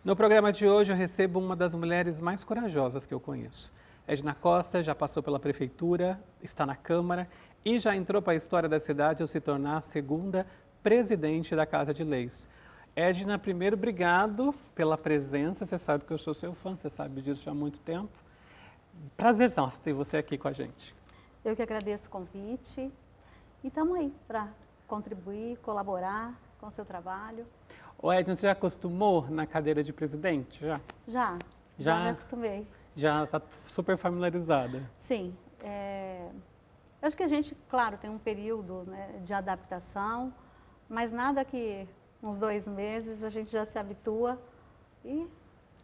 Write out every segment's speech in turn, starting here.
No programa de hoje eu recebo uma das mulheres mais corajosas que eu conheço. Edna Costa já passou pela prefeitura, está na Câmara e já entrou para a história da cidade ao se tornar a segunda presidente da Casa de Leis. Edna, primeiro, obrigado pela presença. Você sabe que eu sou seu fã, você sabe disso já há muito tempo. Prazerzão ter você aqui com a gente. Eu que agradeço o convite e estamos aí para contribuir, colaborar com o seu trabalho. Ô Edna, você já acostumou na cadeira de presidente? Já me acostumei. Já está super familiarizada? Sim. Eu acho que a gente, claro, tem um período, né, de adaptação, mas nada que uns 2 meses a gente já se habitua e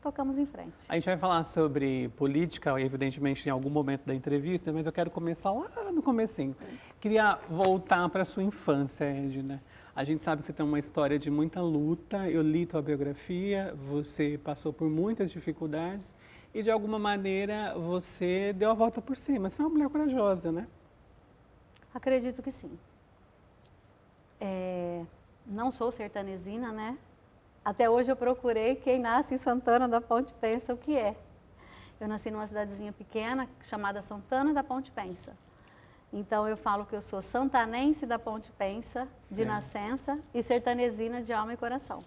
tocamos em frente. A gente vai falar sobre política, evidentemente, em algum momento da entrevista, mas eu quero começar lá no comecinho. Queria voltar para a sua infância, Edna. A gente sabe que você tem uma história de muita luta, eu li tua biografia, você passou por muitas dificuldades e, de alguma maneira, você deu a volta por cima. Você é uma mulher corajosa, né? Acredito que sim. Não sou sertanesina, né? Até hoje eu procurei quem nasce em Santana da Ponte Pensa o que é. Eu nasci numa cidadezinha pequena chamada Santana da Ponte Pensa. Então eu falo que eu sou santanense da Ponte Pensa, de nascença, e sertanesina de alma e coração.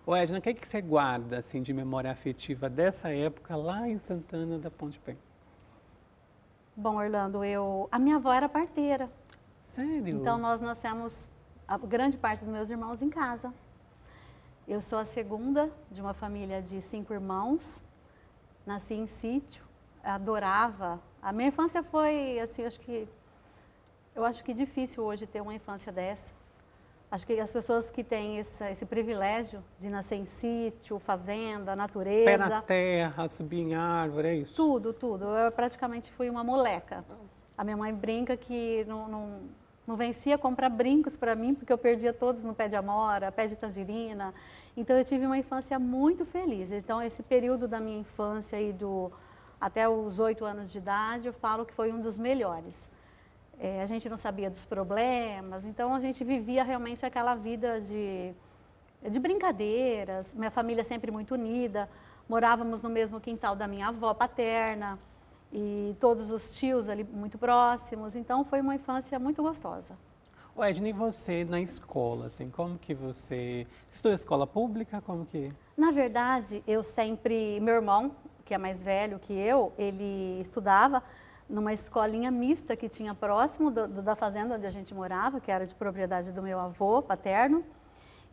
Ô Edna, o que você guarda assim, de memória afetiva dessa época lá em Santana da Ponte Pensa? Bom, Orlando, a minha avó era parteira. Sério? Então nós nascemos, a grande parte dos meus irmãos em casa. Eu sou a segunda de uma família de 5 irmãos, nasci em sítio, adorava. A minha infância foi, assim, eu acho que difícil hoje ter uma infância dessa. Acho que as pessoas que têm esse privilégio de nascer em sítio, fazenda, natureza... Pé na terra, subir em árvore, é isso? Tudo, tudo. Eu praticamente fui uma moleca. A minha mãe brinca que não vencia comprar brincos para mim, porque eu perdia todos no pé de amora, pé de tangerina. Então eu tive uma infância muito feliz. Então esse período da minha infância até os 8 anos de idade, eu falo que foi um dos melhores. A gente não sabia dos problemas, então a gente vivia realmente aquela vida de brincadeiras. Minha família sempre muito unida, morávamos no mesmo quintal da minha avó paterna e todos os tios ali muito próximos, então foi uma infância muito gostosa. Ô Edna, e você na escola, assim, como que você estudou escola pública, como que... Na verdade, meu irmão, que é mais velho que eu, ele estudava numa escolinha mista que tinha próximo da fazenda onde a gente morava, que era de propriedade do meu avô paterno.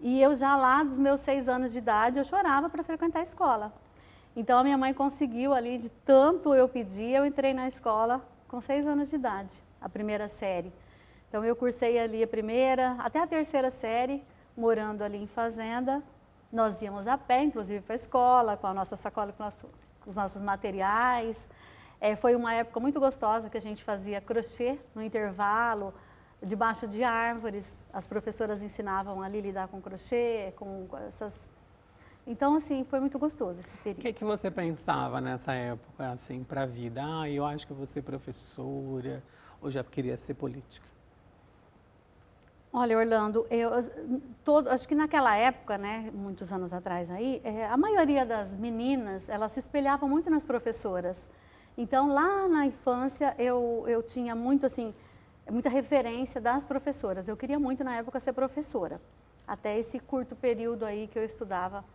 E eu já lá dos meus 6 anos de idade, eu chorava para frequentar a escola. Então a minha mãe conseguiu ali, de tanto eu pedir, eu entrei na escola com 6 anos de idade, a primeira série. Então eu cursei ali a primeira, até a 3ª série, morando ali em fazenda. Nós íamos a pé, inclusive, para a escola, com a nossa sacola, com os nossos materiais. Foi uma época muito gostosa que a gente fazia crochê no intervalo, debaixo de árvores. As professoras ensinavam ali a lidar com crochê, com essas... Então, assim, foi muito gostoso esse período. O que você pensava nessa época, assim, para a vida? Eu acho que eu vou ser professora, ou já queria ser política? Olha, Orlando, acho que naquela época, né, muitos anos atrás aí, a maioria das meninas, elas se espelhavam muito nas professoras. Então, lá na infância, eu tinha muito, assim, muita referência das professoras. Eu queria muito, na época, ser professora, até esse curto período aí que eu estudava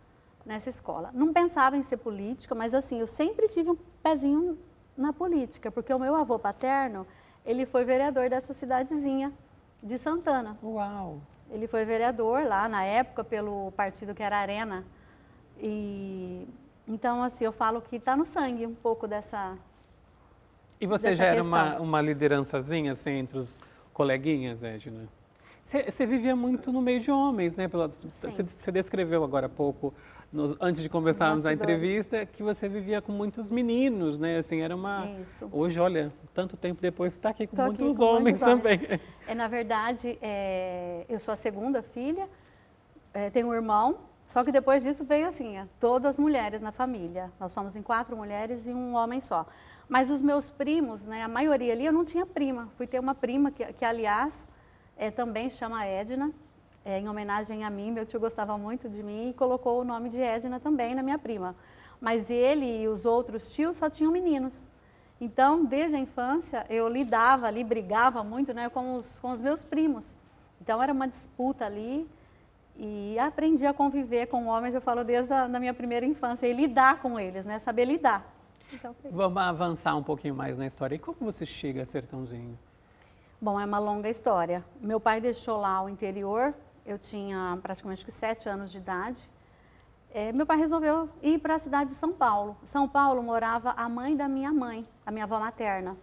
nessa escola. Não pensava em ser política, mas, assim, eu sempre tive um pezinho na política, porque o meu avô paterno, ele foi vereador dessa cidadezinha de Santana. Uau! Ele foi vereador lá, na época, pelo partido que era Arena. Então, assim, eu falo que está no sangue um pouco dessa... E você já era uma liderançazinha, assim, entre os coleguinhas, Edna? Você vivia muito no meio de homens, né? Você descreveu agora há pouco, antes de começarmos a entrevista, que você vivia com muitos meninos, né? Assim, era uma... Isso. Hoje, olha, tanto tempo depois, você está aqui com muitos homens também. Na verdade, eu sou a segunda filha, tenho um irmão, só que depois disso veio assim, todas mulheres na família. Nós somos em 4 mulheres e um homem só. Mas os meus primos, né, a maioria ali, eu não tinha prima. Fui ter uma prima que aliás, também chama Edna, em homenagem a mim. Meu tio gostava muito de mim e colocou o nome de Edna também na minha prima. Mas ele e os outros tios só tinham meninos. Então, desde a infância, eu lidava ali, brigava muito, né, com os meus primos. Então, era uma disputa ali e aprendi a conviver com homens, eu falo, desde a minha primeira infância, e lidar com eles, né, saber lidar. Então, vamos avançar um pouquinho mais na história. E como você chega a Sertãozinho? Bom, é uma longa história. Meu pai deixou lá o interior, eu tinha praticamente 7 anos de idade. Meu pai resolveu ir para a cidade de São Paulo. São Paulo morava a mãe da minha mãe, a minha avó materna.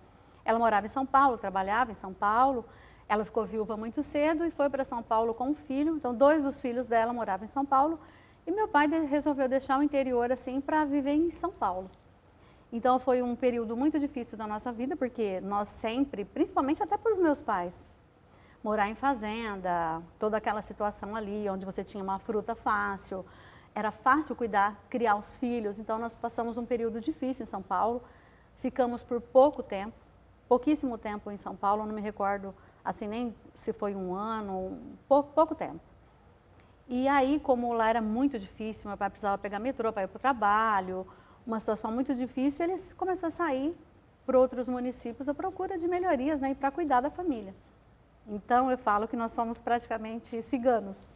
Ela morava em São Paulo, trabalhava em São Paulo. Ela ficou viúva muito cedo e foi para São Paulo com um filho. Então, 2 dos filhos dela moravam em São Paulo. E meu pai resolveu deixar o interior assim para viver em São Paulo. Então, foi um período muito difícil da nossa vida, porque nós sempre, principalmente até para os meus pais, morar em fazenda, toda aquela situação ali, onde você tinha uma fruta fácil, era fácil cuidar, criar os filhos. Então, nós passamos um período difícil em São Paulo, ficamos por pouco tempo, pouquíssimo tempo em São Paulo, não me recordo assim nem se foi um ano, pouco tempo. E aí, como lá era muito difícil, meu pai precisava pegar metrô para ir para o trabalho, uma situação muito difícil, ele começou a sair para outros municípios à procura de melhorias, né, e para cuidar da família. Então, eu falo que nós fomos praticamente ciganos.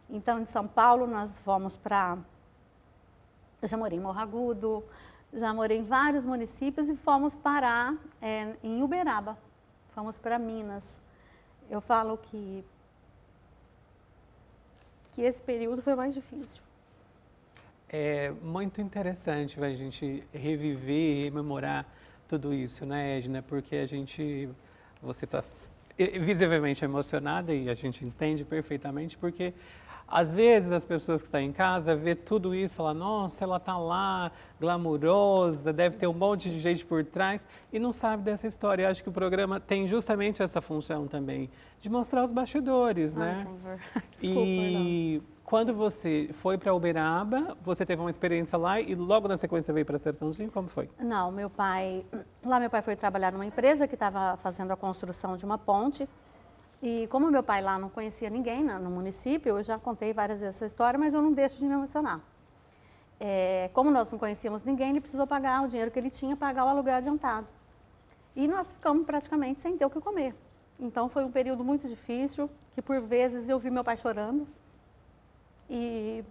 Então, de São Paulo, nós fomos para... Eu já morei em Morro Agudo, já morei em vários municípios e fomos parar em Uberaba. Fomos para Minas. Eu falo que esse período foi mais difícil. É muito interessante a gente reviver, rememorar tudo isso, né, Edna? Porque você está visivelmente emocionada e a gente entende perfeitamente, porque às vezes as pessoas que estão em casa vê tudo isso e falam, nossa, ela está lá, glamurosa, deve ter um monte de gente por trás e não sabe dessa história. Eu acho que o programa tem justamente essa função também, de mostrar os bastidores, né? Senhor. Desculpa, e quando você foi para Uberaba, você teve uma experiência lá e logo na sequência veio para Sertãozinho, como foi? Não, meu pai foi trabalhar numa empresa que estava fazendo a construção de uma ponte. E como meu pai lá não conhecia ninguém no município, eu já contei várias vezes essa história, mas eu não deixo de me emocionar. Como nós não conhecíamos ninguém, ele precisou pagar o dinheiro que ele tinha, pagar o aluguel adiantado. E nós ficamos praticamente sem ter o que comer. Então foi um período muito difícil, que por vezes eu vi meu pai chorando. E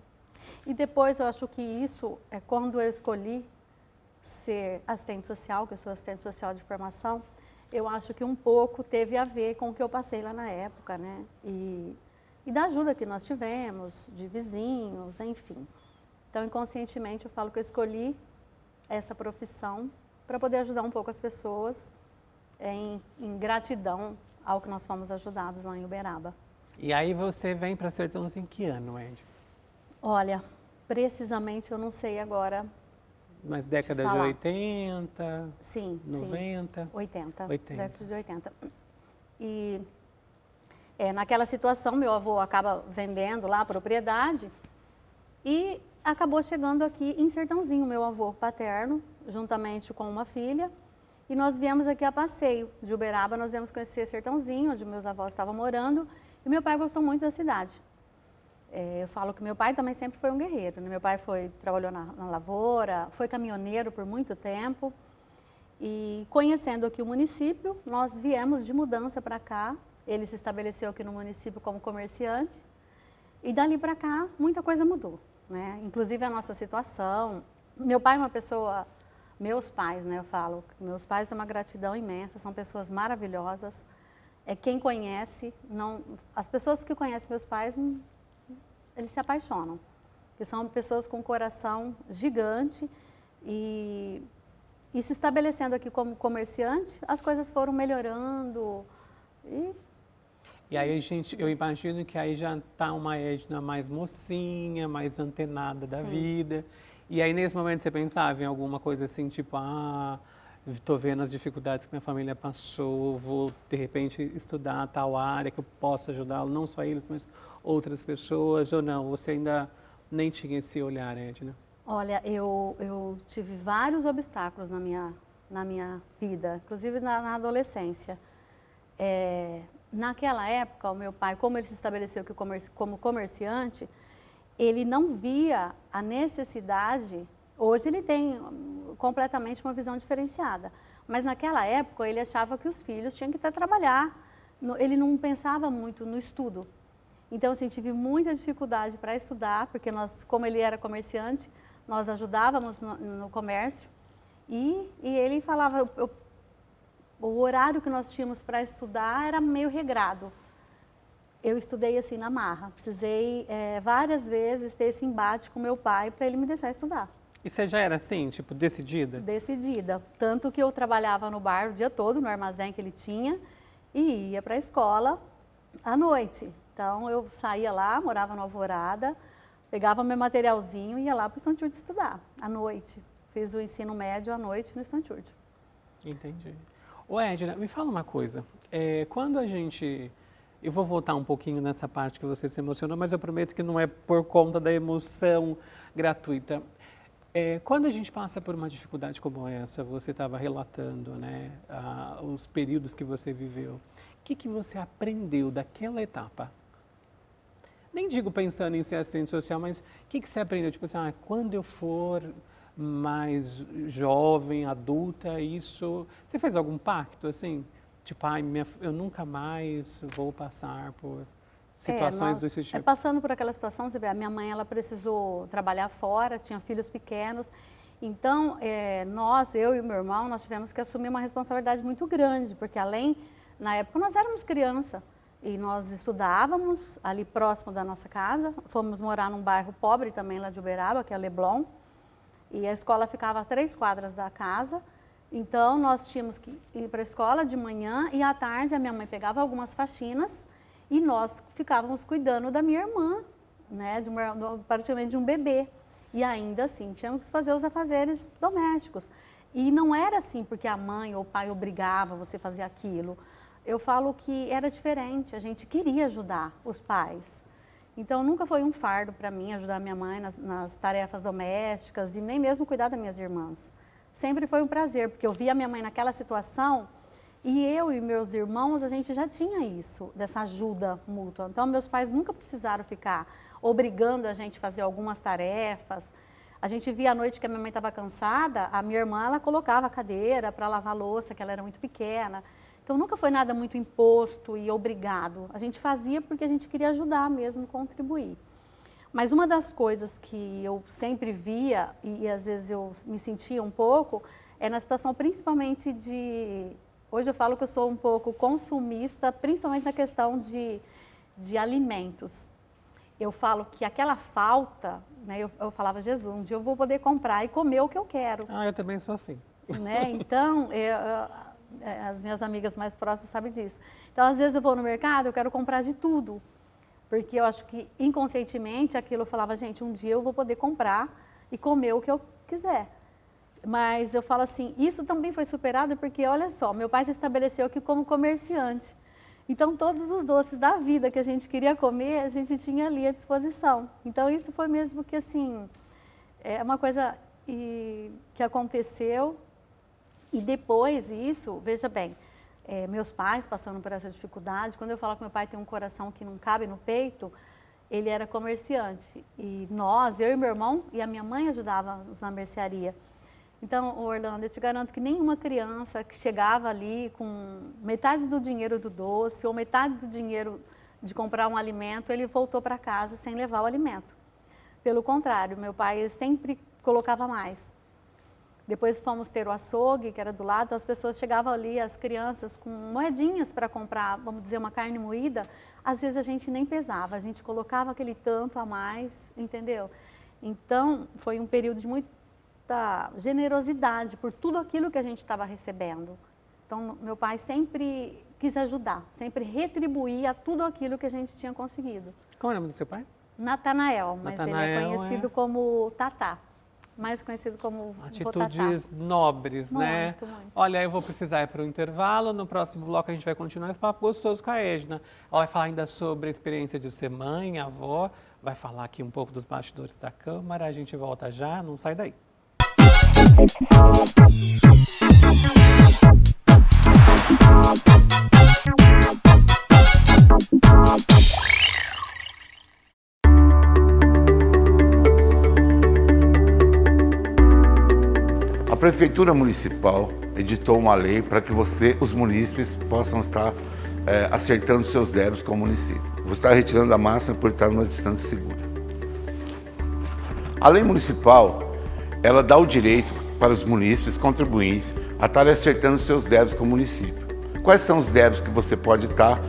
depois eu acho que isso é quando eu escolhi ser assistente social, que eu sou assistente social de formação, eu acho que um pouco teve a ver com o que eu passei lá na época, né? E da ajuda que nós tivemos, de vizinhos, enfim. Então, inconscientemente, eu falo que eu escolhi essa profissão para poder ajudar um pouco as pessoas em gratidão ao que nós fomos ajudados lá em Uberaba. E aí você vem para Sertãozinho em que ano, Ed? Olha, precisamente eu não sei agora. Mas década de 80? Sim, 90? Sim, 80. 80. Década de 80. E naquela situação, meu avô acaba vendendo lá a propriedade e acabou chegando aqui em Sertãozinho, meu avô paterno, juntamente com uma filha. E nós viemos aqui a passeio de Uberaba, nós viemos conhecer Sertãozinho, onde meus avós estavam morando. E meu pai gostou muito da cidade. Eu falo que meu pai também sempre foi um guerreiro, né? Meu pai trabalhou na lavoura, foi caminhoneiro por muito tempo. E conhecendo aqui o município, nós viemos de mudança para cá. Ele se estabeleceu aqui no município como comerciante. E dali para cá, muita coisa mudou, né? Inclusive a nossa situação. Meu pai é uma pessoa... Meus pais, né? Eu falo, meus pais têm uma gratidão imensa, são pessoas maravilhosas. Quem conhece, as pessoas que conhecem meus pais, eles se apaixonam. Que são pessoas com um coração gigante e se estabelecendo aqui como comerciante, as coisas foram melhorando. E aí, eu imagino que aí já está uma Edna mais mocinha, mais antenada da Sim. vida. E aí, nesse momento, você pensava em alguma coisa assim, tipo, estou vendo as dificuldades que minha família passou, vou, de repente, estudar tal área que eu possa ajudá-lo, não só eles, mas outras pessoas, ou não? Você ainda nem tinha esse olhar, Edna? Olha, eu tive vários obstáculos na minha na minha vida, inclusive na adolescência. Naquela época, o meu pai, como ele se estabeleceu como comerciante, ele não via a necessidade. Hoje ele tem completamente uma visão diferenciada, mas naquela época ele achava que os filhos tinham que trabalhar, ele não pensava muito no estudo. Então, assim, tive muita dificuldade para estudar, porque nós, como ele era comerciante, nós ajudávamos no comércio, e ele falava, o horário que nós tínhamos para estudar era meio regrado. Eu estudei assim na marra, precisei várias vezes ter esse embate com meu pai para ele me deixar estudar. E você já era assim, tipo, decidida? Decidida, tanto que eu trabalhava no bar o dia todo, no armazém que ele tinha, e ia para a escola à noite. Então, eu saía lá, morava no Alvorada, pegava meu materialzinho e ia lá para o Estanturde estudar, à noite. Fiz o ensino médio à noite no Estanturde. Entendi. Ô Edna, me fala uma coisa. Quando a gente... Eu vou voltar um pouquinho nessa parte que você se emocionou, mas eu prometo que não é por conta da emoção gratuita. Quando a gente passa por uma dificuldade como essa, você estava relatando, né, os períodos que você viveu. O que você aprendeu daquela etapa? Nem digo pensando em ser assistente social, mas o que você aprendeu? Tipo assim, quando eu for mais jovem, adulta, isso... Você fez algum pacto, assim? Tipo, eu nunca mais vou passar por situações desse tipo. Passando por aquela situação, você vê, a minha mãe, ela precisou trabalhar fora, tinha filhos pequenos. Então, eu e o meu irmão, nós tivemos que assumir uma responsabilidade muito grande, porque na época nós éramos criança. E nós estudávamos ali próximo da nossa casa, fomos morar num bairro pobre também lá de Uberaba, que é Leblon, e a escola ficava a 3 quadras da casa, então nós tínhamos que ir para a escola de manhã e à tarde a minha mãe pegava algumas faxinas e nós ficávamos cuidando da minha irmã, né, praticamente de um bebê, e ainda assim tínhamos que fazer os afazeres domésticos. E não era assim porque a mãe ou o pai obrigava você a fazer aquilo. Eu falo que era diferente, a gente queria ajudar os pais. Então, nunca foi um fardo para mim ajudar minha mãe nas tarefas domésticas e nem mesmo cuidar das minhas irmãs. Sempre foi um prazer, porque eu via a minha mãe naquela situação e eu e meus irmãos, a gente já tinha isso, dessa ajuda mútua. Então, meus pais nunca precisaram ficar obrigando a gente a fazer algumas tarefas. A gente via à noite que a minha mãe estava cansada, a minha irmã, ela colocava a cadeira para lavar a louça, que ela era muito pequena. Então, nunca foi nada muito imposto e obrigado. A gente fazia porque a gente queria ajudar mesmo, contribuir. Mas uma das coisas que eu sempre via, e às vezes eu me sentia um pouco, é na situação principalmente de... Hoje eu falo que eu sou um pouco consumista, principalmente na questão de alimentos. Eu falo que aquela falta, né, eu falava, Jesus, um dia eu vou poder comprar e comer o que eu quero. Eu também sou assim. Né? Então, as minhas amigas mais próximas sabem disso. Então, às vezes eu vou no mercado, eu quero comprar de tudo, porque eu acho que inconscientemente aquilo eu falava, gente, um dia eu vou poder comprar e comer o que eu quiser. Mas eu falo assim, isso também foi superado porque, olha só, meu pai se estabeleceu aqui como comerciante. Então, todos os doces da vida que a gente queria comer, a gente tinha ali à disposição. Então, isso foi mesmo que, assim, é uma coisa que aconteceu. E depois isso, veja bem, meus pais passando por essa dificuldade, quando eu falo que meu pai tem um coração que não cabe no peito, ele era comerciante. E eu e meu irmão e a minha mãe ajudávamos na mercearia. Então, Orlando, eu te garanto que nenhuma criança que chegava ali com metade do dinheiro do doce ou metade do dinheiro de comprar um alimento, ele voltou para casa sem levar o alimento. Pelo contrário, meu pai sempre colocava mais. Depois fomos ter o açougue, que era do lado, as pessoas chegavam ali, as crianças, com moedinhas para comprar, vamos dizer, uma carne moída. Às vezes a gente nem pesava, a gente colocava aquele tanto a mais, entendeu? Então, foi um período de muita generosidade por tudo aquilo que a gente estava recebendo. Então, meu pai sempre quis ajudar, sempre retribuir a tudo aquilo que a gente tinha conseguido. Qual é o nome do seu pai? Natanael, mas ele é conhecido como Tatá. Mais conhecido como Atitudes nobres, né? Muito. Olha, eu vou precisar ir para o intervalo. No próximo bloco a gente vai continuar esse papo gostoso com a Edna. Ela vai falar ainda sobre a experiência de ser mãe, avó. Vai falar aqui um pouco dos bastidores da Câmara. A gente volta já, não sai daí. Prefeitura Municipal editou uma lei para que os munícipes, possam estar acertando seus débitos com o município. Você está retirando a máscara por estar numa distância segura. A lei municipal, ela dá o direito para os munícipes contribuintes a estarem acertando seus débitos com o município. Quais são os débitos que você pode estar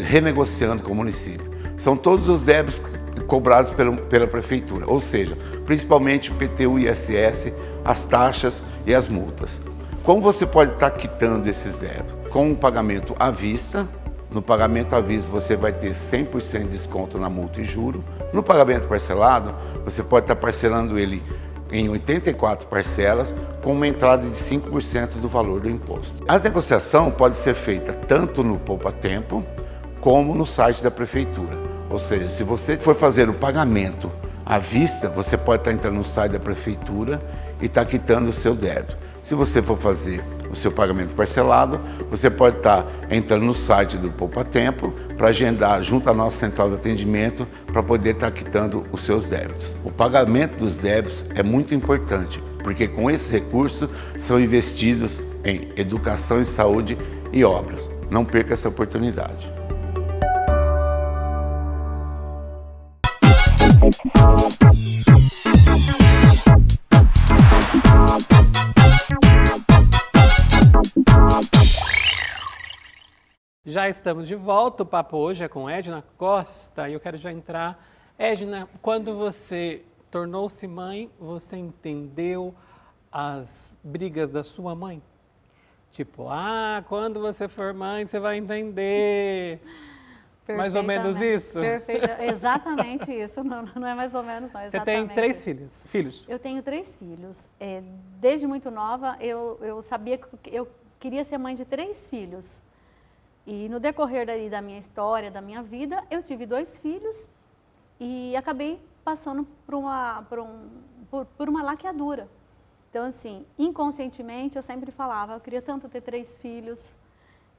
renegociando com o município? São todos os débitos cobrados pela prefeitura, ou seja, principalmente o IPTU, ISS, as taxas e as multas. Como você pode estar quitando esses débitos? Com um pagamento à vista. No pagamento à vista você vai ter 100% de desconto na multa e juro. No pagamento parcelado, você pode estar parcelando ele em 84 parcelas, com uma entrada de 5% do valor do imposto. A negociação pode ser feita tanto no Poupa Tempo, como no site da prefeitura. Ou seja, se você for fazer o pagamento à vista, você pode estar entrando no site da prefeitura e estar quitando o seu débito. Se você for fazer o seu pagamento parcelado, você pode estar entrando no site do Poupa Tempo para agendar junto à nossa central de atendimento para poder estar quitando os seus débitos. O pagamento dos débitos é muito importante, porque com esses recursos são investidos em educação e saúde e obras. Não perca essa oportunidade. Já estamos de volta, o papo hoje é com Edna Costa e eu quero já entrar. Edna, quando você tornou-se mãe, você entendeu as brigas da sua mãe? Tipo, quando você for mãe, você vai entender. Mais ou menos isso? Exatamente isso, não é mais ou menos não, exatamente. Você tem 3 filhos? Eu tenho 3 filhos. Desde muito nova, eu sabia que eu queria ser mãe de 3 filhos. E no decorrer da minha história, da minha vida, eu tive 2 filhos e acabei passando por uma laqueadura. Então, assim, inconscientemente, eu sempre falava, eu queria tanto ter 3 filhos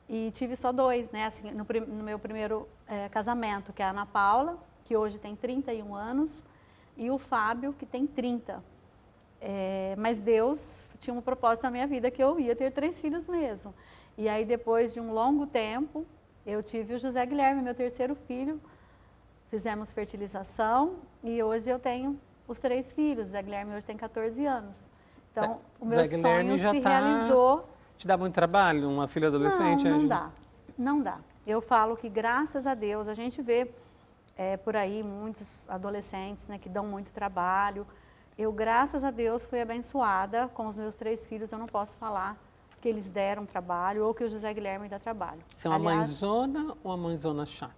e tive só 2, né? Assim, no meu primeiro casamento, que é a Ana Paula, que hoje tem 31 anos, e o Fábio, que tem 30. Mas Deus tinha um propósito na minha vida que eu ia ter 3 filhos mesmo. E aí, depois de um longo tempo, eu tive o José Guilherme, meu terceiro filho. Fizemos fertilização e hoje eu tenho os 3 filhos. O José Guilherme hoje tem 14 anos. Então, o meu sonho se realizou. Te dá muito trabalho, uma filha adolescente? Não dá. Eu falo que, graças a Deus, a gente vê por aí muitos adolescentes, né, que dão muito trabalho. Eu, graças a Deus, fui abençoada com os meus 3 filhos. Eu não posso falar que eles deram trabalho ou que o José Guilherme dá trabalho. Você é uma mãezona ou uma mãezona chata?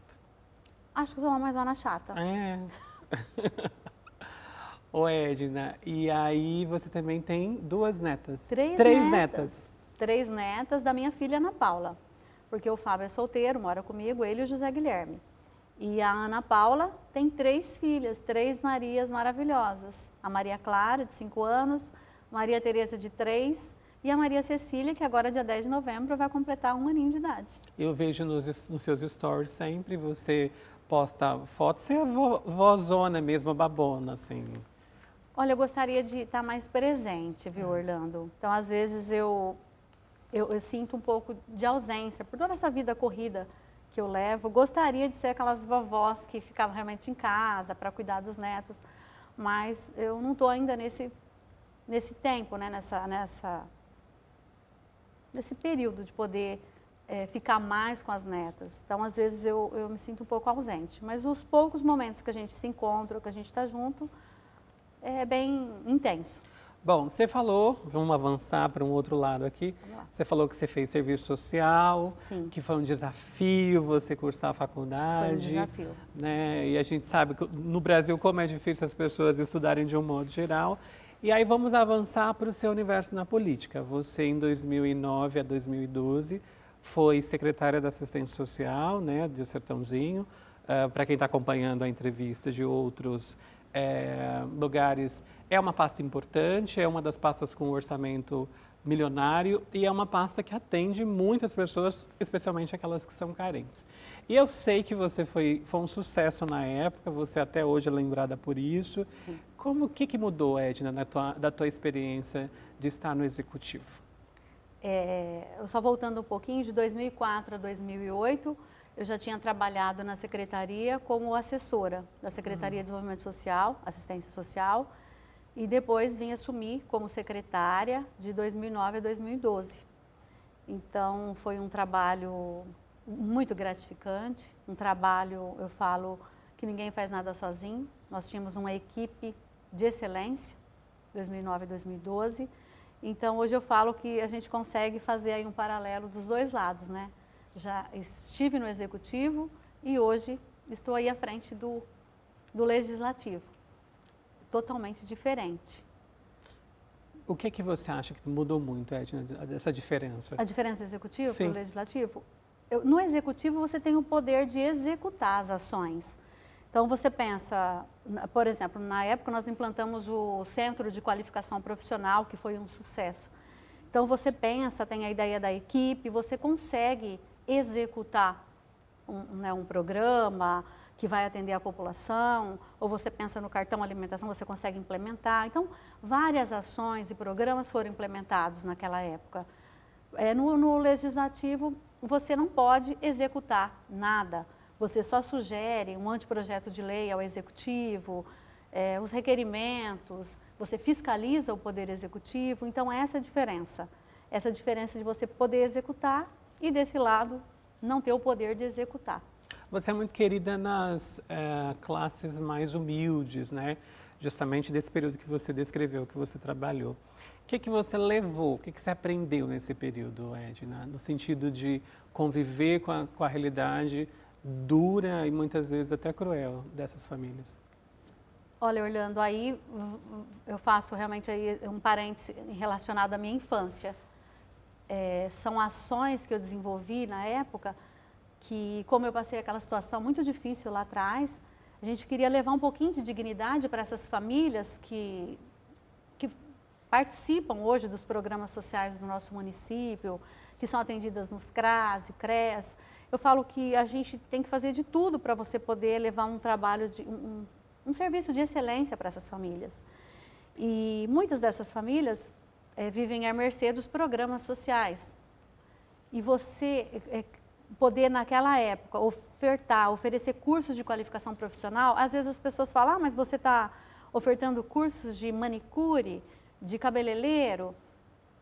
Acho que sou uma mãezona chata. Ô Edna, e aí você também tem 2 netas? 3 netas. 3 netas da minha filha Ana Paula. Porque o Fábio é solteiro, mora comigo, ele e o José Guilherme. E a Ana Paula tem 3 filhas, 3 Marias maravilhosas. A Maria Clara, de 5 anos, Maria Tereza, de 3, e a Maria Cecília, que agora, dia 10 de novembro, vai completar 1 aninho de idade. Eu vejo nos seus stories sempre, você posta fotos, você é vozona mesmo, babona, assim. Olha, eu gostaria de estar mais presente, viu, Orlando? Então, às vezes, eu sinto um pouco de ausência, por toda essa vida corrida que eu levo. Gostaria de ser aquelas vovós que ficavam realmente em casa para cuidar dos netos, mas eu não estou ainda nesse tempo, né, nesse período de poder ficar mais com as netas. Então, às vezes, eu me sinto um pouco ausente. Mas os poucos momentos que a gente se encontra, que a gente está junto, é bem intenso. Bom, você falou, vamos avançar para um outro lado aqui. Você falou que você fez serviço social, Sim. Que foi um desafio você cursar a faculdade. Foi um desafio. Né? E a gente sabe que no Brasil como é difícil as pessoas estudarem de um modo geral. E aí vamos avançar para o seu universo na política. Você, em 2009 a 2012, foi secretária da Assistência Social, né, de Sertãozinho. Para quem está acompanhando a entrevista de outros lugares, é uma pasta importante, é uma das pastas com orçamento milionário e é uma pasta que atende muitas pessoas, especialmente aquelas que são carentes. E eu sei que você foi um sucesso na época, você até hoje é lembrada por isso. Sim. O que mudou, Edna, da tua experiência de estar no executivo? Só voltando um pouquinho, de 2004 a 2008, eu já tinha trabalhado na secretaria como assessora da Secretaria de Desenvolvimento Social, Assistência Social, e depois vim assumir como secretária de 2009 a 2012. Então, foi um trabalho muito gratificante, um trabalho, eu falo, que ninguém faz nada sozinho. Nós tínhamos uma equipe de excelência, 2009 a 2012. Então, hoje eu falo que a gente consegue fazer aí um paralelo dos dois lados, né? Já estive no Executivo e hoje estou aí à frente do Legislativo. Totalmente diferente. O que você acha que mudou muito, Edna, dessa diferença? A diferença do Executivo Sim. para o Legislativo? No Executivo você tem o poder de executar as ações. Então você pensa, por exemplo, na época nós implantamos o Centro de Qualificação Profissional, que foi um sucesso. Então você pensa, tem a ideia da equipe, você consegue executar um programa que vai atender a população, ou você pensa no cartão alimentação, você consegue implementar. Então, várias ações e programas foram implementados naquela época. No Legislativo, você não pode executar nada. Você só sugere um anteprojeto de lei ao Executivo, os requerimentos, você fiscaliza o Poder Executivo. Então, essa é a diferença. Essa diferença de você poder executar e, desse lado, não ter o poder de executar. Você é muito querida nas classes mais humildes, né? Justamente desse período que você descreveu, que você trabalhou. O que você levou, o que você aprendeu nesse período, Edna? No sentido de conviver com a realidade dura e muitas vezes até cruel dessas famílias. Olha, Orlando, aí eu faço realmente aí um parêntese relacionado à minha infância. São ações que eu desenvolvi na época que, como eu passei aquela situação muito difícil lá atrás, a gente queria levar um pouquinho de dignidade para essas famílias que participam hoje dos programas sociais do nosso município, que são atendidas nos CRAS e CREAS. Eu falo que a gente tem que fazer de tudo para você poder levar um trabalho, um serviço de excelência para essas famílias. E muitas dessas famílias vivem à mercê dos programas sociais. E você poder, naquela época, oferecer cursos de qualificação profissional, às vezes as pessoas falam, mas você está ofertando cursos de manicure, de cabeleireiro,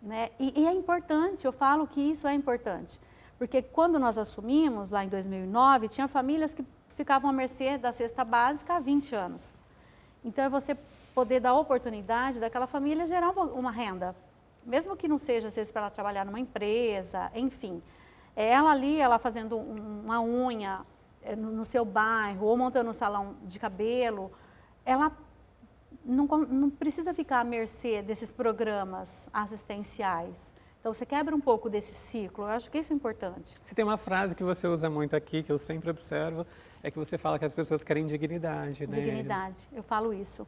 né? E é importante, eu falo que isso é importante, porque quando nós assumimos, lá em 2009, tinha famílias que ficavam à mercê da cesta básica há 20 anos. Então, é você poder dar a oportunidade daquela família gerar uma renda, mesmo que não seja, às vezes, para ela trabalhar numa empresa, enfim. Ela ali, ela fazendo uma unha no seu bairro, ou montando um salão de cabelo, ela não precisa ficar à mercê desses programas assistenciais. Então, você quebra um pouco desse ciclo, eu acho que isso é importante. Você tem uma frase que você usa muito aqui, que eu sempre observo, é que você fala que as pessoas querem dignidade, né? Dignidade, eu falo isso.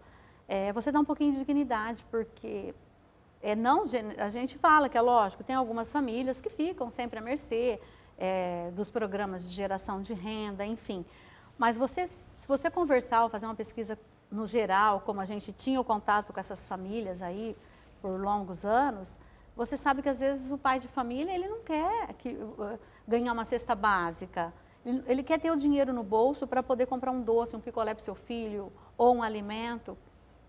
Você dá um pouquinho de dignidade, porque a gente fala que é lógico, tem algumas famílias que ficam sempre à mercê dos programas de geração de renda, enfim. Mas se você conversar ou fazer uma pesquisa no geral, como a gente tinha o contato com essas famílias aí por longos anos, você sabe que às vezes o pai de família, ele não quer ganhar uma cesta básica. Ele quer ter o dinheiro no bolso para poder comprar um doce, um picolé para o seu filho ou um alimento.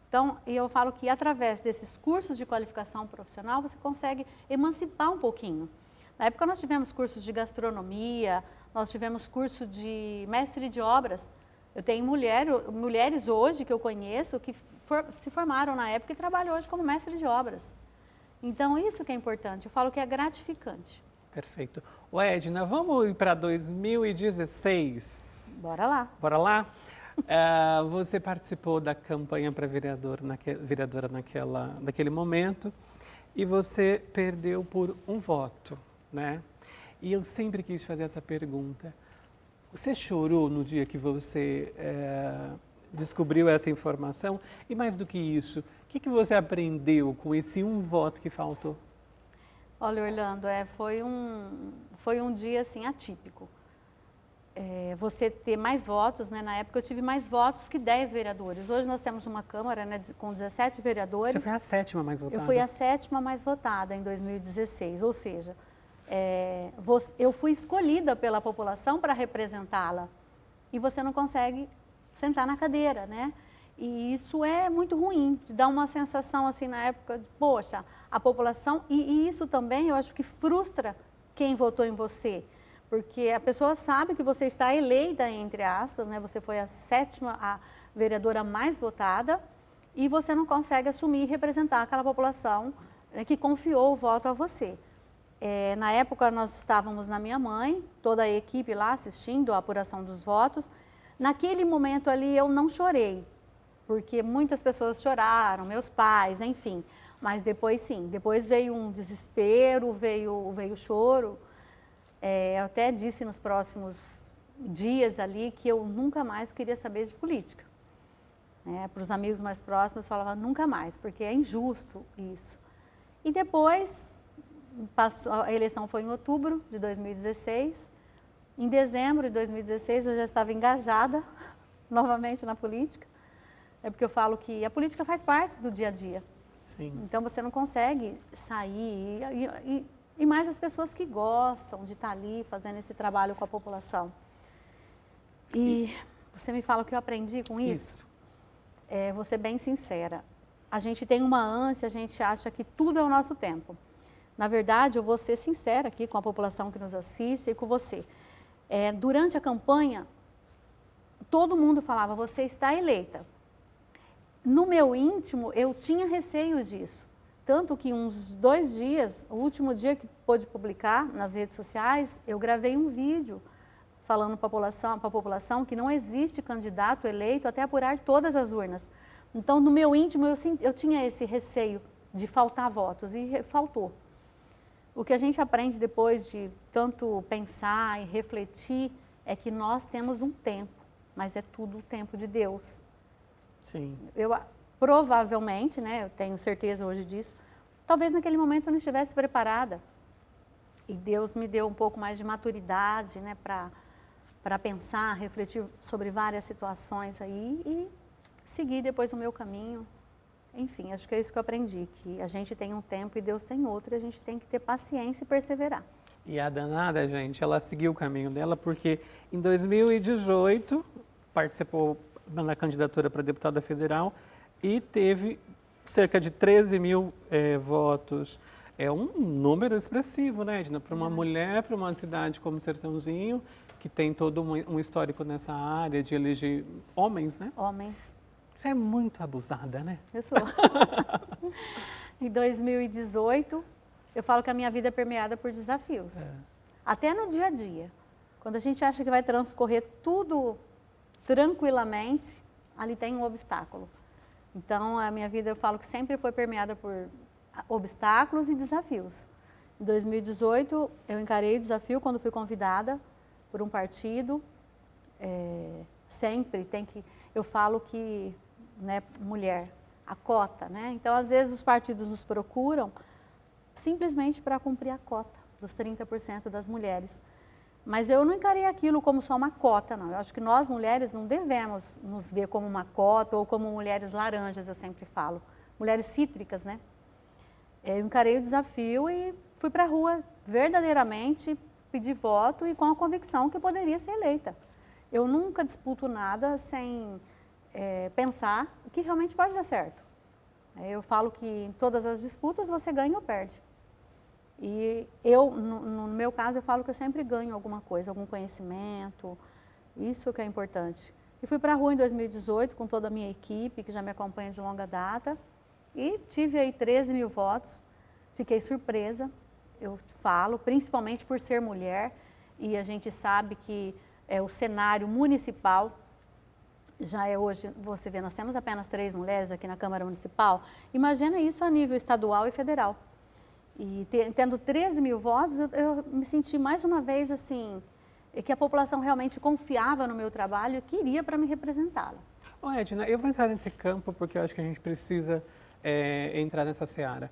Então, eu falo que através desses cursos de qualificação profissional, você consegue emancipar um pouquinho. Na época nós tivemos cursos de gastronomia, nós tivemos curso de mestre de obras. Eu tenho mulheres hoje que eu conheço que se formaram na época e trabalham hoje como mestre de obras. Então, isso que é importante, eu falo que é gratificante. Perfeito. Edna, vamos ir para 2016? Bora lá. Bora lá? Você participou da campanha para vereadora naquele momento e você perdeu por um voto, né? E eu sempre quis fazer essa pergunta. Você chorou no dia que você descobriu essa informação? E mais do que isso, o que você aprendeu com esse um voto que faltou? Olha, Orlando, foi um dia assim atípico. Você ter mais votos, né? Na época eu tive mais votos que 10 vereadores. Hoje nós temos uma Câmara, né, com 17 vereadores. Você foi a 7ª mais votada. Eu fui a 7ª mais votada em 2016, ou seja, eu fui escolhida pela população para representá-la e você não consegue sentar na cadeira, né? E isso é muito ruim, te dá uma sensação assim na época de, poxa, a população, e isso também eu acho que frustra quem votou em você, porque a pessoa sabe que você está eleita, entre aspas, né? Você foi a 7ª, a vereadora mais votada, e você não consegue assumir e representar aquela população, né, que confiou o voto a você. Na época nós estávamos na Minha Mãe, toda a equipe lá assistindo a apuração dos votos. Naquele momento ali eu não chorei, porque muitas pessoas choraram, meus pais, enfim. Mas depois sim, depois veio um desespero, veio choro. Eu até disse nos próximos dias ali que eu nunca mais queria saber de política. Para os amigos mais próximos eu falava nunca mais, porque é injusto isso. E depois, a eleição foi em outubro de 2016. Em dezembro de 2016 eu já estava engajada novamente na política. É porque eu falo que a política faz parte do dia a dia. Sim. Então você não consegue sair, e mais as pessoas que gostam de estar ali fazendo esse trabalho com a população. E você me fala o que eu aprendi com isso? Vou ser bem sincera. A gente tem uma ânsia, a gente acha que tudo é o nosso tempo. Na verdade, eu vou ser sincera aqui com a população que nos assiste e com você. Durante a campanha, todo mundo falava, você está eleita. No meu íntimo, eu tinha receio disso. Tanto que uns 2 dias, o último dia que pôde publicar nas redes sociais, eu gravei um vídeo falando para a população que não existe candidato eleito até apurar todas as urnas. Então, no meu íntimo, eu tinha esse receio de faltar votos e faltou. O que a gente aprende depois de tanto pensar e refletir é que nós temos um tempo, mas é tudo o tempo de Deus. Sim. Eu provavelmente, né, eu tenho certeza hoje disso, talvez naquele momento eu não estivesse preparada. E Deus me deu um pouco mais de maturidade, né, para pensar, refletir sobre várias situações aí e seguir depois o meu caminho. Enfim, acho que é isso que eu aprendi, que a gente tem um tempo e Deus tem outro, e a gente tem que ter paciência e perseverar. E a danada, gente, ela seguiu o caminho dela, porque em 2018 participou na candidatura para deputada federal e teve cerca de 13 mil votos. É um número expressivo, né, Edna? Para uma mulher, para uma cidade como Sertãozinho, que tem todo um histórico nessa área de eleger homens, né? Homens. Você é muito abusada, né? Eu sou. Em 2018, eu falo que a minha vida é permeada por desafios. Até no dia a dia. Quando a gente acha que vai transcorrer tudo tranquilamente, ali tem um obstáculo. Então, a minha vida, eu falo que sempre foi permeada por obstáculos e desafios. Em 2018, eu encarei o desafio quando fui convidada por um partido. Sempre tem que... Eu falo que, né, mulher, a cota, né? Então, às vezes, os partidos nos procuram simplesmente para cumprir a cota dos 30% das mulheres. Mas eu não encarei aquilo como só uma cota, não. Eu acho que nós, mulheres, não devemos nos ver como uma cota ou como mulheres laranjas, eu sempre falo. Mulheres cítricas, né? Eu encarei o desafio e fui para a rua verdadeiramente pedir voto e com a convicção que eu poderia ser eleita. Eu nunca disputo nada sem pensar que realmente pode dar certo. Eu falo que em todas as disputas você ganha ou perde. E eu, no meu caso, eu falo que eu sempre ganho alguma coisa, algum conhecimento, isso que é importante. E fui para a rua em 2018 com toda a minha equipe, que já me acompanha de longa data, e tive aí 13 mil votos, fiquei surpresa, eu falo, principalmente por ser mulher, e a gente sabe que o cenário municipal já é hoje, você vê, nós temos apenas 3 mulheres aqui na Câmara Municipal, imagina isso a nível estadual e federal. E tendo 13 mil votos, eu me senti mais uma vez assim, que a população realmente confiava no meu trabalho e queria para me representá-la. Ô Edna, eu vou entrar nesse campo porque eu acho que a gente precisa entrar nessa seara.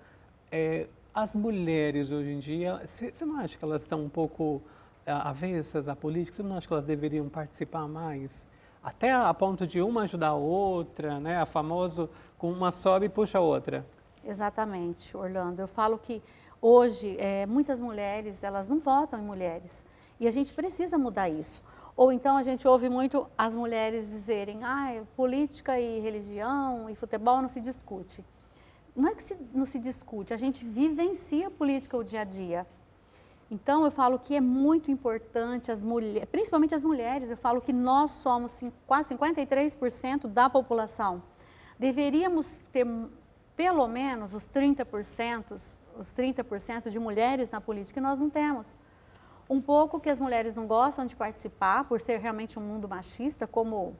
As mulheres hoje em dia, você não acha que elas estão um pouco avessas à política? Você não acha que elas deveriam participar mais? Até a ponto de uma ajudar a outra, né? A famoso, com uma sobe e puxa a outra. Exatamente, Orlando. Eu falo que hoje muitas mulheres, elas não votam em mulheres. E a gente precisa mudar isso. Ou então a gente ouve muito as mulheres dizerem, política e religião e futebol não se discute. Não é que não se discute, a gente vivencia a política o dia a dia. Então eu falo que é muito importante as mulheres, principalmente as mulheres, eu falo que nós somos quase 53% da população. Deveríamos ter pelo menos os 30% de mulheres na política, e nós não temos. Um pouco que as mulheres não gostam de participar, por ser realmente um mundo machista, como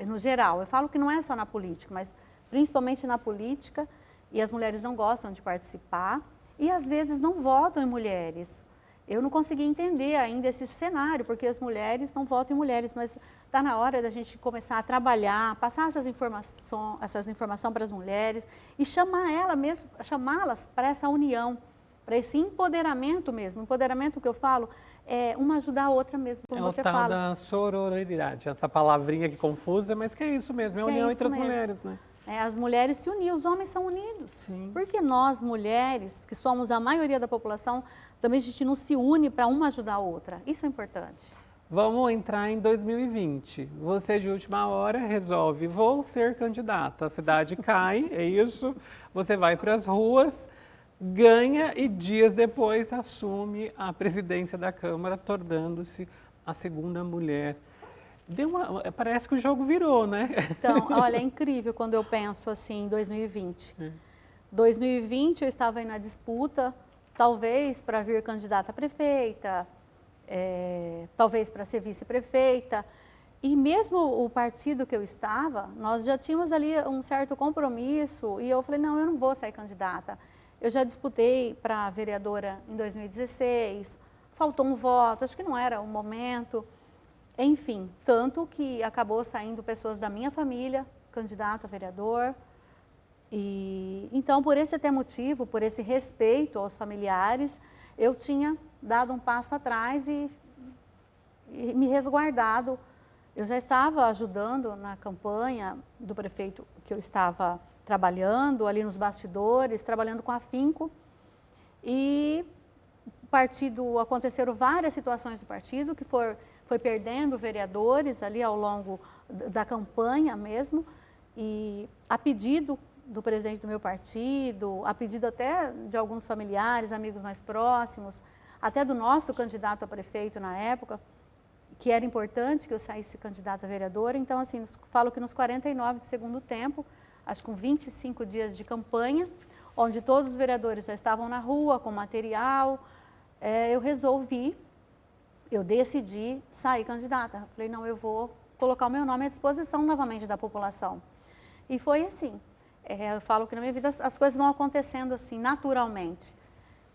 no geral. Eu falo que não é só na política, mas principalmente na política, e as mulheres não gostam de participar, e às vezes não votam em mulheres. Eu não consegui entender ainda esse cenário, porque as mulheres não votam em mulheres, mas está na hora da gente começar a trabalhar, passar essas informações para as mulheres e chamá-las para essa união, para esse empoderamento mesmo. Empoderamento que eu falo é uma ajudar a outra mesmo, como você fala. É o tal da sororidade, essa palavrinha que confusa, mas que é isso mesmo, é a união entre as mulheres, né? As mulheres se uniam, os homens são unidos. Sim. Porque nós, mulheres, que somos a maioria da população, também a gente não se une para uma ajudar a outra. Isso é importante. Vamos entrar em 2020. Você, de última hora, resolve, vou ser candidata. A cidade cai, é isso. Você vai para as ruas, ganha e dias depois assume a presidência da Câmara, tornando-se a segunda mulher. Parece que o jogo virou, né? Então, olha, é incrível quando eu penso assim em 2020. 2020 eu estava aí na disputa, talvez para vir candidata a prefeita, talvez para ser vice-prefeita. E mesmo o partido que eu estava, nós já tínhamos ali um certo compromisso e eu falei, não, eu não vou sair candidata. Eu já disputei para vereadora em 2016, faltou um voto, acho que não era o momento. Enfim, tanto que acabou saindo pessoas da minha família, candidato a vereador. E então, por esse até motivo, por esse respeito aos familiares, eu tinha dado um passo atrás e me resguardado. Eu já estava ajudando na campanha do prefeito que eu estava trabalhando, ali nos bastidores, trabalhando com afinco. E o partido, aconteceram várias situações do partido que foi perdendo vereadores ali ao longo da campanha mesmo, e a pedido do presidente do meu partido, a pedido até de alguns familiares, amigos mais próximos, até do nosso candidato a prefeito na época, que era importante que eu saísse candidata a vereadora. Então, assim, falo que nos 49 do segundo tempo, acho que com 25 dias de campanha, onde todos os vereadores já estavam na rua com material, eu decidi sair candidata. Falei, não, eu vou colocar o meu nome à disposição novamente da população. E foi assim. Eu falo que na minha vida as coisas vão acontecendo assim, naturalmente.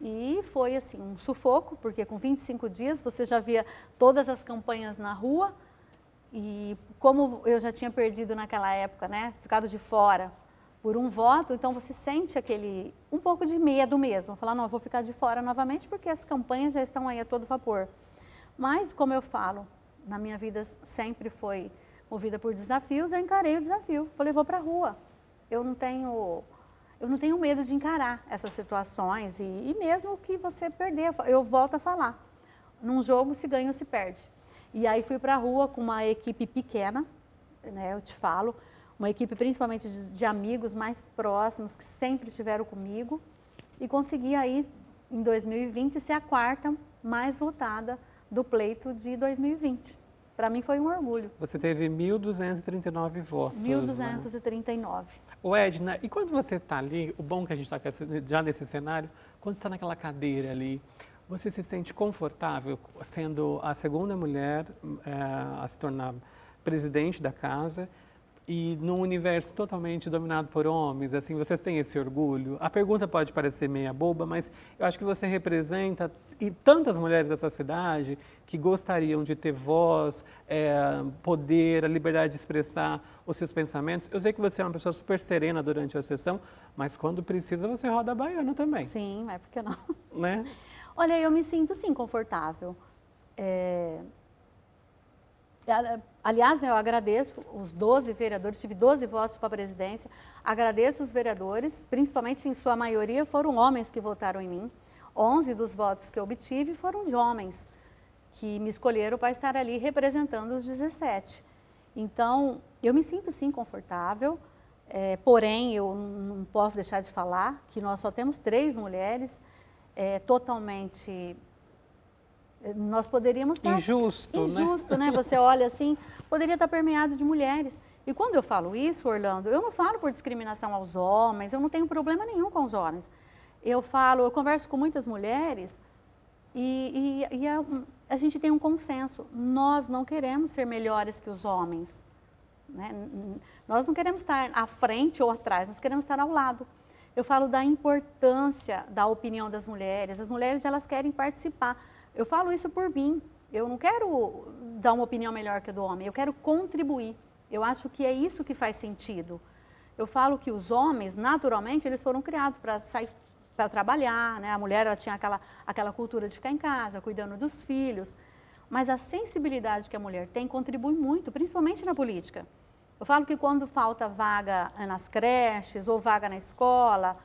E foi assim, um sufoco, porque com 25 dias você já via todas as campanhas na rua. E como eu já tinha perdido naquela época, né, ficado de fora por um voto, então você sente um pouco de medo mesmo. Falar, não, eu vou ficar de fora novamente porque as campanhas já estão aí a todo vapor. Mas, como eu falo, na minha vida sempre foi movida por desafios, eu encarei o desafio. Falei, vou para a rua. Eu não tenho medo de encarar essas situações e mesmo que você perder, eu volto a falar. Num jogo se ganha ou se perde. E aí fui para a rua com uma equipe pequena, né, eu te falo, uma equipe principalmente de amigos mais próximos que sempre estiveram comigo e consegui aí, em 2020, ser a quarta mais votada do pleito de 2020. Para mim foi um orgulho. Você teve 1.239 votos. 1.239. Né? Ô Edna, e quando você está ali, o bom que a gente está já nesse cenário, quando está naquela cadeira ali, você se sente confortável sendo a segunda mulher a se tornar presidente da casa e num universo totalmente dominado por homens, assim, vocês têm esse orgulho? A pergunta pode parecer meia boba, mas eu acho que você representa e tantas mulheres dessa cidade que gostariam de ter voz, poder, a liberdade de expressar os seus pensamentos. Eu sei que você é uma pessoa super serena durante a sessão, mas quando precisa você roda a baiana também. Sim, mas por que não? Né? Olha, eu me sinto sim confortável. Aliás, né, eu agradeço os 12 vereadores, tive 12 votos para a presidência, agradeço os vereadores, principalmente em sua maioria foram homens que votaram em mim. 11 dos votos que eu obtive foram de homens que me escolheram para estar ali representando os 17. Então, eu me sinto sim confortável, porém, eu não posso deixar de falar que nós só temos 3 mulheres, totalmente... Nós poderíamos estar... Injusto, né? Você olha assim, poderia estar permeado de mulheres. E quando eu falo isso, Orlando, eu não falo por discriminação aos homens, eu não tenho problema nenhum com os homens. Eu converso com muitas mulheres e a gente tem um consenso. Nós não queremos ser melhores que os homens, né? Nós não queremos estar à frente ou atrás, nós queremos estar ao lado. Eu falo da importância da opinião das mulheres. As mulheres, elas querem participar. Eu falo isso por mim. Eu não quero dar uma opinião melhor que a do homem, eu quero contribuir. Eu acho que é isso que faz sentido. Eu falo que os homens, naturalmente, eles foram criados para sair para trabalhar, né? A mulher ela tinha aquela cultura de ficar em casa, cuidando dos filhos. Mas a sensibilidade que a mulher tem contribui muito, principalmente na política. Eu falo que quando falta vaga nas creches ou vaga na escola,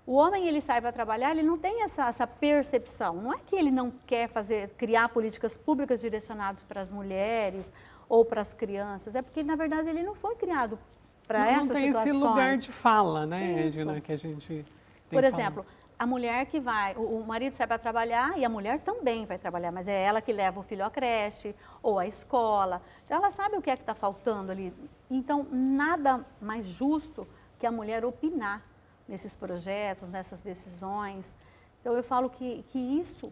o homem ele sai para trabalhar, ele não tem essa percepção. Não é que ele não quer criar políticas públicas direcionadas para as mulheres ou para as crianças, é porque na verdade ele não foi criado para essas situações. Não tem esse lugar de fala, né, Edna, que a gente tem. Por exemplo, a mulher que vai, o marido sai para trabalhar e a mulher também vai trabalhar, mas é ela que leva o filho à creche ou à escola. Então ela sabe o que é que está faltando ali. Então nada mais justo que a mulher opinar nesses projetos, nessas decisões. Então eu falo que isso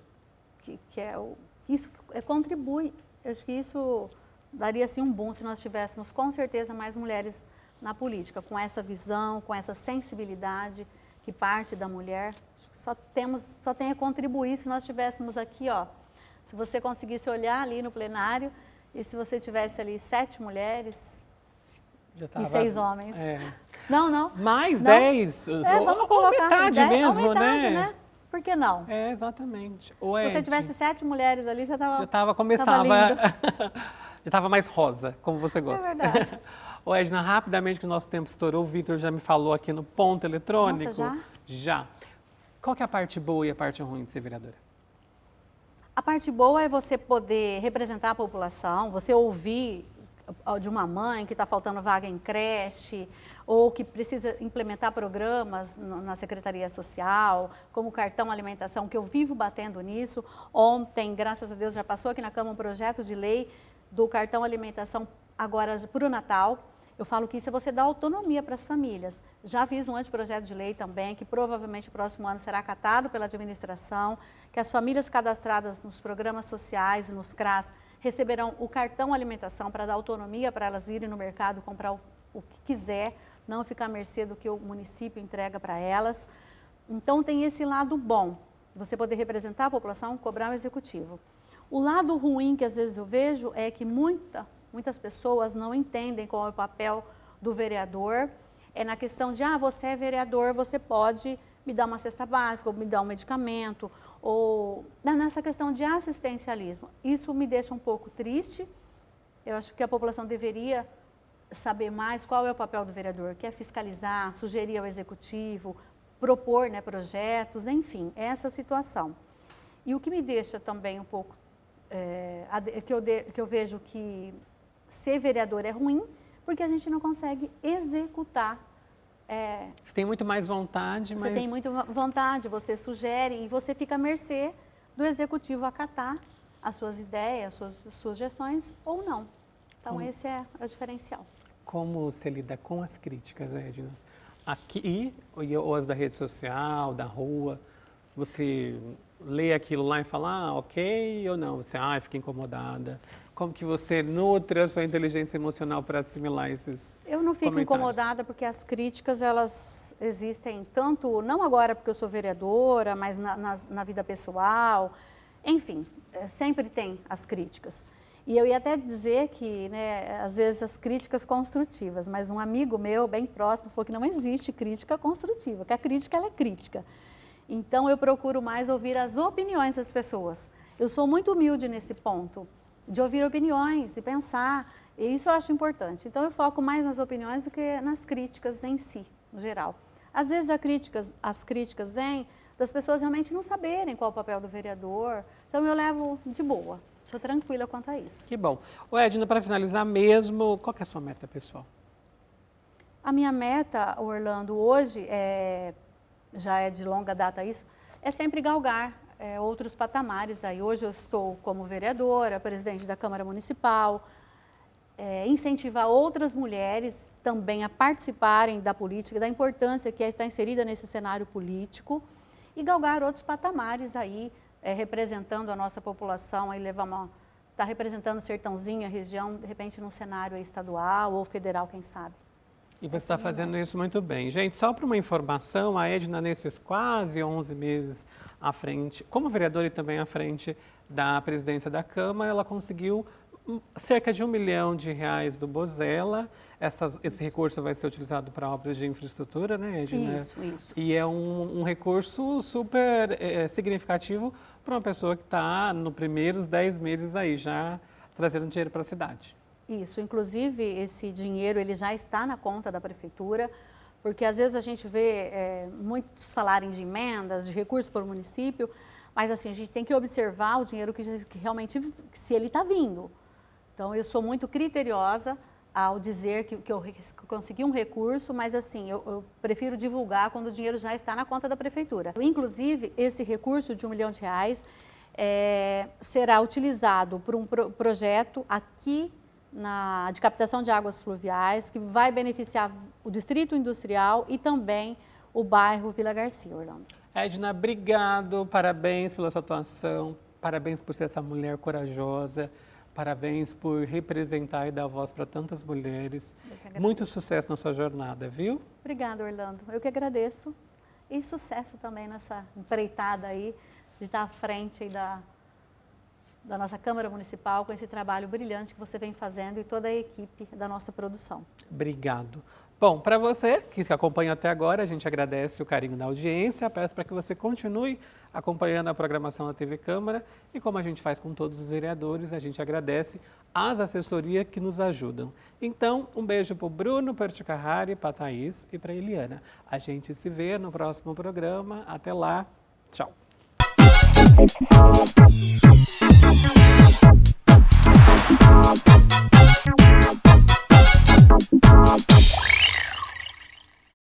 contribui. Eu acho que isso daria assim um boom se nós tivéssemos com certeza mais mulheres na política, com essa visão, com essa sensibilidade que parte da mulher. Só tem a contribuir se nós tivéssemos aqui, ó, se você conseguisse olhar ali no plenário e se você tivesse ali 7 mulheres e 6 homens. Não. Mais 10? Vamos colocar metade 10, mesmo, metade, né? Por que não? Exatamente. Se você tivesse 7 mulheres ali, começava já estava mais rosa, como você gosta. É verdade. Edna, rapidamente que o nosso tempo estourou, o Vitor já me falou aqui no ponto eletrônico. Nossa, já? Qual que é a parte boa e a parte ruim de ser vereadora? A parte boa é você poder representar a população, você ouvir de uma mãe que está faltando vaga em creche ou que precisa implementar programas na Secretaria Social, como o cartão alimentação, que eu vivo batendo nisso. Ontem, graças a Deus, já passou aqui na Câmara um projeto de lei do cartão alimentação agora para o Natal. Eu falo que isso é você dar autonomia para as famílias. Já fiz um anteprojeto de lei também, que provavelmente no próximo ano será acatado pela administração, que as famílias cadastradas nos programas sociais e nos CRAS receberão o cartão alimentação para dar autonomia para elas irem no mercado comprar o que quiser, não ficar à mercê do que o município entrega para elas. Então tem esse lado bom, você poder representar a população, cobrar o executivo. O lado ruim que às vezes eu vejo é que muitas pessoas não entendem qual é o papel do vereador. É na questão de, você é vereador, você pode me dar uma cesta básica, ou me dar um medicamento, ou nessa questão de assistencialismo. Isso me deixa um pouco triste. Eu acho que a população deveria saber mais qual é o papel do vereador, que é fiscalizar, sugerir ao executivo, propor, né, projetos, enfim, essa situação. E o que me deixa também um pouco, que eu vejo que ser vereador é ruim, porque a gente não consegue executar. Você tem muito mais vontade, Você tem muita vontade, você sugere e você fica à mercê do executivo acatar as suas ideias, as suas sugestões ou não. Então esse é o diferencial. Como você lida com as críticas, Edna? Aqui, ou as da rede social, da rua, você lê aquilo lá e fala, ok ou não? Você, fica incomodada. Como que você nutre a sua inteligência emocional para assimilar esses Eu não fico comentários? incomodada porque as críticas, elas existem tanto, não agora porque eu sou vereadora, mas na vida pessoal, enfim, sempre tem as críticas. E eu ia até dizer que, né, às vezes as críticas construtivas, mas um amigo meu, bem próximo, falou que não existe crítica construtiva, que a crítica, ela é crítica. Então, eu procuro mais ouvir as opiniões das pessoas. Eu sou muito humilde nesse ponto, de ouvir opiniões e pensar, e isso eu acho importante. Então, eu foco mais nas opiniões do que nas críticas em si, no geral. Às vezes, as críticas vêm das pessoas realmente não saberem qual é o papel do vereador, então eu levo de boa. Sou tranquila quanto a isso. Que bom. Edna, para finalizar mesmo, qual que é a sua meta pessoal? A minha meta, Orlando, hoje, já é de longa data isso, é sempre galgar outros patamares. Aí, hoje eu estou como vereadora, presidente da Câmara Municipal, incentivar outras mulheres também a participarem da política, da importância que é estar inserida nesse cenário político e galgar outros patamares aí, representando a nossa população, aí tá representando o Sertãozinho, a região, de repente num cenário estadual ou federal, quem sabe. E você está fazendo isso muito bem. Gente, só para uma informação, a Edna, nesses quase 11 meses à frente, como vereadora e também à frente da presidência da Câmara, ela conseguiu cerca de R$1 milhão do Bozella. Esse recurso vai ser utilizado para obras de infraestrutura, né, Edna? Isso. E é um recurso super significativo para uma pessoa que está nos primeiros 10 meses aí já trazendo dinheiro para a cidade. Isso, inclusive esse dinheiro ele já está na conta da prefeitura, porque às vezes a gente vê muitos falarem de emendas, de recursos para o município, mas assim, a gente tem que observar o dinheiro que realmente, se ele está vindo. Então, eu sou muito criteriosa ao dizer que eu consegui um recurso, mas assim, eu prefiro divulgar quando o dinheiro já está na conta da prefeitura. Inclusive, esse recurso de R$1 milhão será utilizado por um projeto aqui de captação de águas fluviais, que vai beneficiar o Distrito Industrial e também o bairro Vila Garcia, Orlando. Edna, obrigado, parabéns pela sua atuação, parabéns por ser essa mulher corajosa, parabéns por representar e dar voz para tantas mulheres. Muito sucesso na sua jornada, viu? Obrigada, Orlando. Eu que agradeço. E sucesso também nessa empreitada aí, de estar à frente aí da nossa Câmara Municipal, com esse trabalho brilhante que você vem fazendo e toda a equipe da nossa produção. Obrigado. Bom, para você que acompanha até agora, a gente agradece o carinho da audiência, peço para que você continue acompanhando a programação da TV Câmara e como a gente faz com todos os vereadores, a gente agradece as assessorias que nos ajudam. Então, um beijo para o Bruno, para o Ticarrari, para a Thaís e para a Eliana. A gente se vê no próximo programa. Até lá. Tchau.